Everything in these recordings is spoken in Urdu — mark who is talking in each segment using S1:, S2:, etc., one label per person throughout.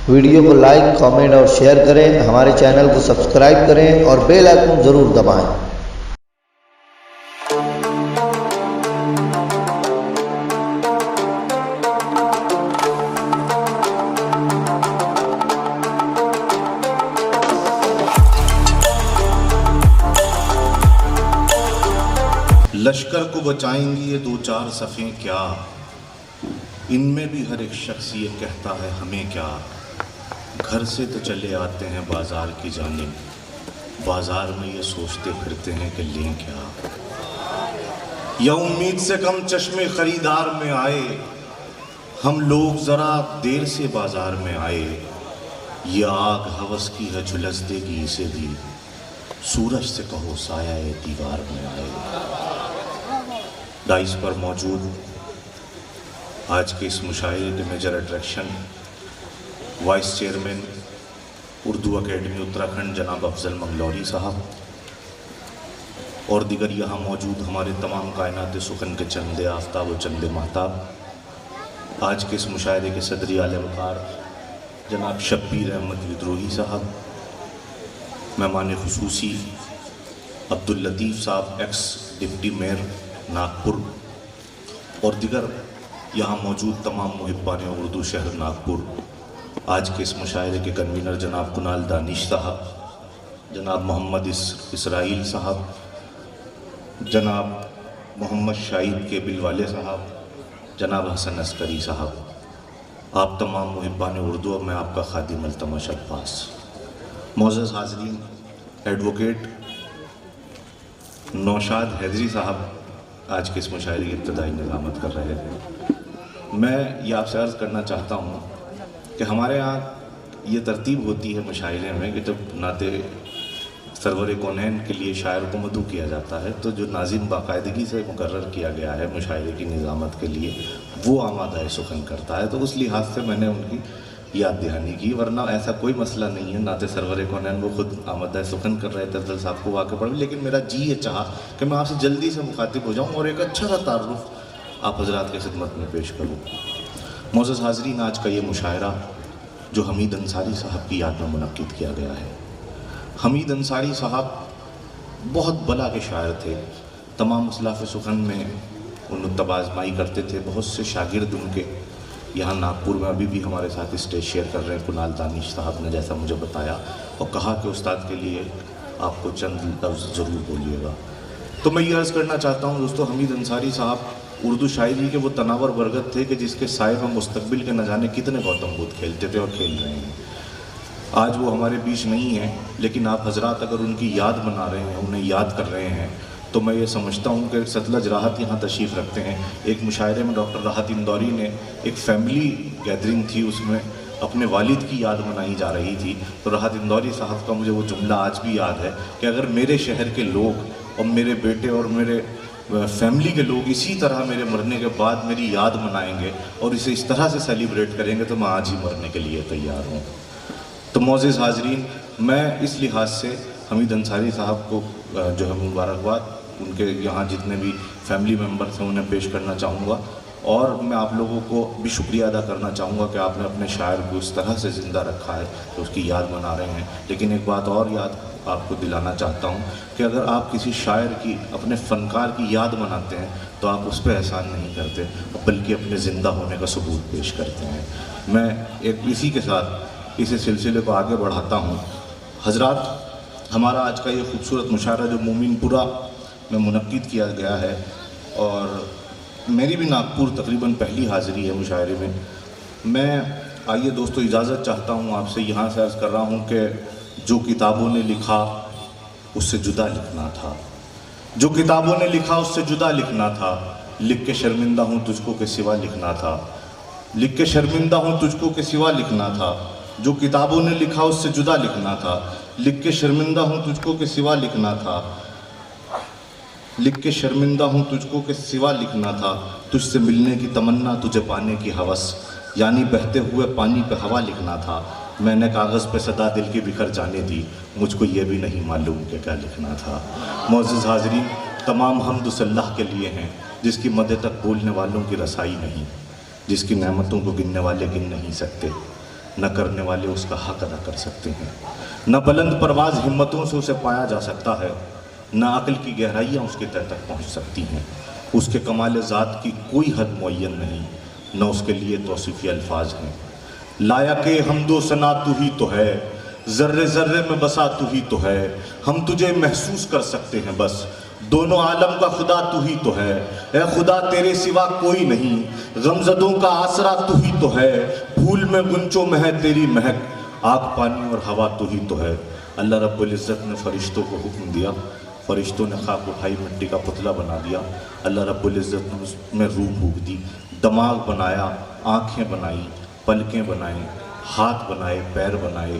S1: ویڈیو کو لائک کامنٹ اور شیئر کریں، ہمارے چینل کو سبسکرائب کریں اور بیل آئیکن ضرور دبائیں۔
S2: لشکر کو بچائیں گی یہ دو چار صفیں کیا، ان میں بھی ہر ایک شخص یہ کہتا ہے ہمیں کیا۔ گھر سے تو چلے آتے ہیں بازار کی جانب، بازار میں یہ سوچتے پھرتے ہیں کہ لیں کیا۔ یا امید سے کم چشمے خریدار میں آئے، ہم لوگ ذرا دیر سے بازار میں آئے۔ یہ آگ ہوس کی ہے جھلس دے گی اسے بھی، سورج سے کہو سایہ دیوار میں آئے۔ ڈائس پر موجود آج کے اس مشاعرے کے major attraction vice chairman Urdu academy Uttarakhand جناب افضل منگلوری صاحب اور دیگر یہاں موجود ہمارے تمام کائنات سخن کے چندے آفتاب و چندے مہتاب۔ آج کے اس مشاعرے کے صدری اعلی وقار جناب شبیر احمد ودروہی صاحب، مہمان خصوصی عبداللطیف صاحب ایکس ڈپٹی میئر ناگپور اور دیگر یہاں موجود تمام محبان اردو شہر ناگپور۔ آج کے اس مشاعرے کے کنوینر جناب کنال دانش صاحب، جناب محمد اسرائیل صاحب، جناب محمد شاہد کیبل والے صاحب، جناب حسن عسکری صاحب، آپ تمام محبان اردو اور میں آپ کا خادم التمش عباس۔ معزز حاضرین، ایڈوکیٹ نوشاد حیدری صاحب آج کے اس مشاعرے کی ابتدائی نظامت کر رہے ہیں۔ میں یہ آپ سے عرض کرنا چاہتا ہوں کہ ہمارے ہاں یہ ترتیب ہوتی ہے مشاعرے میں کہ جب نعت سرور کونین کے لیے شاعر کو مدعو کیا جاتا ہے تو جو ناظم باقاعدگی سے مقرر کیا گیا ہے مشاعرے کی نظامت کے لیے وہ آمادہ سخن کرتا ہے، تو اس لحاظ سے میں نے ان کی یاد دہانی کی، ورنہ ایسا کوئی مسئلہ نہیں ہے۔ نعت سرور کونین وہ خود آمادہ سخن کر رہے تھے، افضل صاحب کو واقع پڑھ، لیکن میرا جی یہ چاہا کہ میں آپ سے جلدی سے مخاطب ہو جاؤں اور ایک اچھا سا تعارف آپ حضرات کی خدمت میں پیش کروں۔ معزز حاضرین، آج کا یہ مشاعرہ جو حمید انصاری صاحب کی یاد میں منعقد کیا گیا ہے۔ حمید انصاری صاحب بہت بلا کے شاعر تھے، تمام اسلاف سخن میں انتب آزمائی کرتے تھے، بہت سے شاگرد ان کے یہاں ناگپور میں ابھی بھی ہمارے ساتھ اسٹیج شیئر کر رہے ہیں۔ کنال دانش صاحب نے جیسا مجھے بتایا اور کہا کہ استاد کے لیے آپ کو چند لفظ ضرور بولیے گا، تو میں یہ عرض کرنا چاہتا ہوں دوستو، حمید انصاری صاحب اردو شاعری کے وہ تناور برگت تھے کہ جس کے سائے میں مستقبل کے نہ جانے کتنے گوتم بدھ کھیلتے تھے اور کھیل رہے ہیں۔ آج وہ ہمارے بیچ نہیں ہیں، لیکن آپ حضرات اگر ان کی یاد منا رہے ہیں، انہیں یاد کر رہے ہیں، تو میں یہ سمجھتا ہوں کہ ستلج راحت یہاں تشریف رکھتے ہیں۔ ایک مشاعرے میں ڈاکٹر راحت اندوری نے ایک فیملی گیدرنگ تھی، اس میں اپنے والد کی یاد منائی جا رہی تھی، تو راحت اندوری صاحب کا مجھے وہ جملہ آج بھی یاد ہے کہ اگر میرے شہر کے لوگ اور میرے بیٹے اور میرے فیملی کے لوگ اسی طرح میرے مرنے کے بعد میری یاد منائیں گے اور اسے اس طرح سے سیلیبریٹ کریں گے تو میں آج ہی مرنے کے لیے تیار ہوں۔ تو معزز حاضرین، میں اس لحاظ سے حمید انصاری صاحب کو جو ہے مبارکباد ان کے یہاں جتنے بھی فیملی ممبرس ہیں انہیں پیش کرنا چاہوں گا، اور میں آپ لوگوں کو بھی شکریہ ادا کرنا چاہوں گا کہ آپ نے اپنے شاعر کو اس طرح سے زندہ رکھا ہے کہ اس کی یاد منا رہے ہیں۔ لیکن ایک بات اور یاد آپ کو دلانا چاہتا ہوں کہ اگر آپ کسی شاعر کی، اپنے فنکار کی یاد مناتے ہیں تو آپ اس پہ احسان نہیں کرتے بلکہ اپنے زندہ ہونے کا ثبوت پیش کرتے ہیں۔ میں ایک اسی کے ساتھ اس سلسلے کو آگے بڑھاتا ہوں۔ حضرات، ہمارا آج کا یہ خوبصورت مشاعرہ جو مومن پورہ میں منعقد کیا گیا ہے، اور میری بھی ناگپور تقریباً پہلی حاضری ہے مشاعرے میں آئیے دوستو اجازت چاہتا ہوں آپ سے، یہاں سے عرض کر رہا ہوں کہ جو کتابوں نے لکھا اس سے جدا لکھنا تھا، جو کتابوں نے لکھا اس سے جدا لکھنا تھا، لکھ کے شرمندہ ہوں تجھ کو کہ سوا لکھنا تھا، لکھ کے شرمندہ ہوں تجھ کو کہ سوا لکھنا تھا، جو کتابوں نے لکھا اس سے جدا لکھنا تھا، لکھ کے شرمندہ ہوں تجھ کو کہ سوا لکھنا تھا، لکھ کے شرمندہ ہوں تجھ کو کہ سوا لکھنا تھا، تجھ سے ملنے کی تمنا، تجھے پانے کی ہوس، یعنی بہتے ہوئے پانی پہ ہوا لکھنا تھا، میں نے کاغذ پہ صدا دل کی بکھر جانے دی، مجھ کو یہ بھی نہیں معلوم کہ کیا لکھنا تھا۔ معزز حاضرین، تمام حمد اس اللہ کے لیے ہیں جس کی مدد تک بولنے والوں کی رسائی نہیں، جس کی نعمتوں کو گننے والے گن نہیں سکتے۔ نہ کرنے والے اس کا حق ادا کر سکتے ہیں، نہ بلند پرواز ہمتوں سے اسے پایا جا سکتا ہے، نہ عقل کی گہرائیاں اس کے تہ تک پہنچ سکتی ہیں۔ اس کے کمال ذات کی کوئی حد معین نہیں، نہ اس کے لیے توصیفی الفاظ ہیں۔ لائق حمد و ثنا تو ہی تو ہے، ذرے ذرے میں بسا تو ہی تو ہے، ہم تجھے محسوس کر سکتے ہیں بس، دونوں عالم کا خدا تو ہی تو ہے، اے خدا تیرے سوا کوئی نہیں، غمزدوں کا آسرا تو ہی تو ہے، پھول میں گنچوں میں ہے تیری مہک، آگ پانی اور ہوا تو ہی تو ہے۔ اللہ رب العزت نے فرشتوں کو حکم دیا، فرشتوں نے خاک اٹھائی، مٹی کا پتلا بنا دیا۔ اللہ رب العزت نے اس میں روح پھونک دی، دماغ بنایا، آنکھیں بنائی، پلکیں بنائیں، ہاتھ بنائے، پیر بنائے،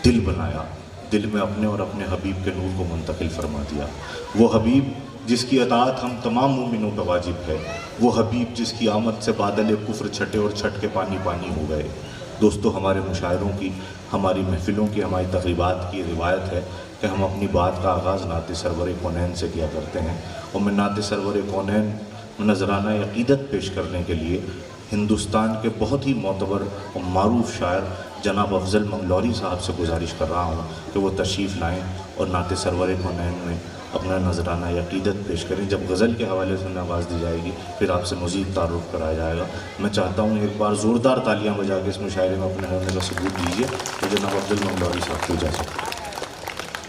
S2: دل بنایا، دل میں اپنے اور اپنے حبیب کے نور کو منتقل فرما دیا۔ وہ حبیب جس کی اطاعت ہم تمام مومنوں پر واجب ہے، وہ حبیب جس کی آمد سے بادل کفر چھٹے اور چھٹ کے پانی پانی ہو گئے۔ دوستو، ہمارے مشاعروں کی، ہماری محفلوں کی، ہماری تقریبات کی روایت ہے کہ ہم اپنی بات کا آغاز نعت سرور کونین سے کیا کرتے ہیں، اور میں نعت سرور کونین نذرانہ عقیدت پیش کرنے کے لیے ہندوستان کے بہت ہی معتبر اور معروف شاعر جناب افضل منگلوری صاحب سے گزارش کر رہا ہوں کہ وہ تشریف لائیں اور نعت سرور کونین میں اپنا نذرانہ عقیدت پیش کریں۔ جب غزل کے حوالے سے آواز دی جائے گی پھر آپ سے مزید تعارف کرایا جائے گا۔ میں چاہتا ہوں ایک بار زوردار تالیاں بجا کے اس مشاعرے میں اپنے ہونے کا ثبوت دیجیے کہ جناب افضل منگلوری صاحب کو اجازت ہے۔